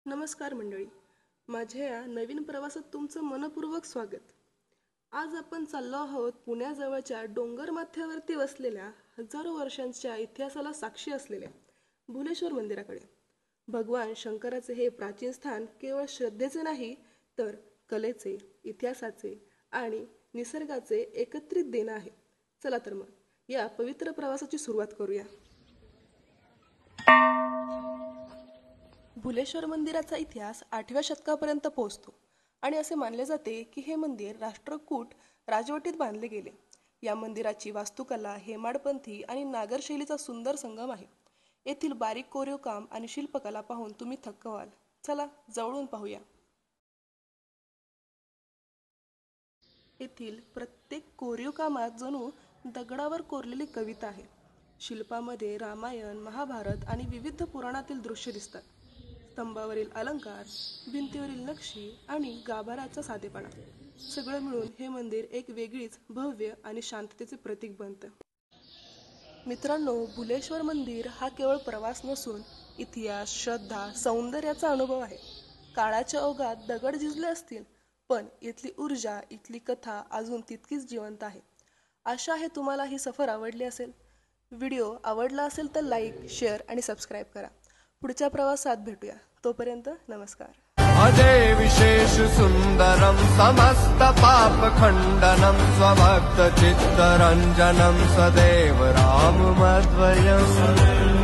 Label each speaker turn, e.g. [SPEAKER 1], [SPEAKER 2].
[SPEAKER 1] नमस्कार मंडळी, माझ्या या नवीन प्रवासात तुमचं मनपूर्वक स्वागत। आज आपण चाललो आहोत पुण्याजवळच्या डोंगर माथ्यावरती वसलेल्या हजारो वर्षांच्या इतिहासाला साक्षी असलेल्या भुलेश्वर मंदिराकडे। भगवान शंकराचे हे प्राचीन स्थान केवळ श्रद्धेचे नाही तर कलेचे, इतिहासाचे आणि निसर्गाचे एकत्रित देणं आहे। चला तर मग या पवित्र प्रवासाची सुरुवात करूया। भुलेश्वर मंदिराचा इतिहास 8व्या शतकापर्यंत पोहोचतो आणि असे मानले जाते की हे मंदिर राष्ट्रकूट राजवटीत बांधले गेले। या मंदिराची वास्तुकला हेमाडपंथी आणि नागर शैलीचा सुंदर संगम आहे। येथील बारीक कोरीव काम आणि शिल्पकला पाहून तुम्ही थक्क व्हाल। चला जवळून पाहूया। येथील प्रत्येक कोरीव कामात जणू दगडावर कोरलेली कविता आहे। शिल्पामध्ये रामायण, महाभारत आणि विविध पुराणातील दृश्य दिसतात। स्तंभावरील अलंकार, भिंतीवरील नक्षी आणि गाभाऱ्याचा साधेपणा सगळं मिळून हे मंदिर एक वेगळीच भव्य आणि शांततेचे प्रतीक बनतं। मित्रांनो, भुलेश्वर मंदिर हा केवळ प्रवास नसून इतिहास, श्रद्धा, सौंदर्याचा अनुभव आहे। काळाच्या ओघात दगड झिजले असतील, पण इथली ऊर्जा, इथली कथा अजून तितकीच जिवंत आहे। आशा आहे तुम्हाला ही सफर आवडली असेल। व्हिडिओ आवडला असेल तर लाईक, शेअर आणि सबस्क्राईब करा। पुढच्या प्रवासात भेटूया। तोपर्यंत नमस्कार।
[SPEAKER 2] अजय विशेष सुंदरम समस्त पाप खंडनम स्वभक्त चित्तरंजनम सदैव राम मध्वयम्।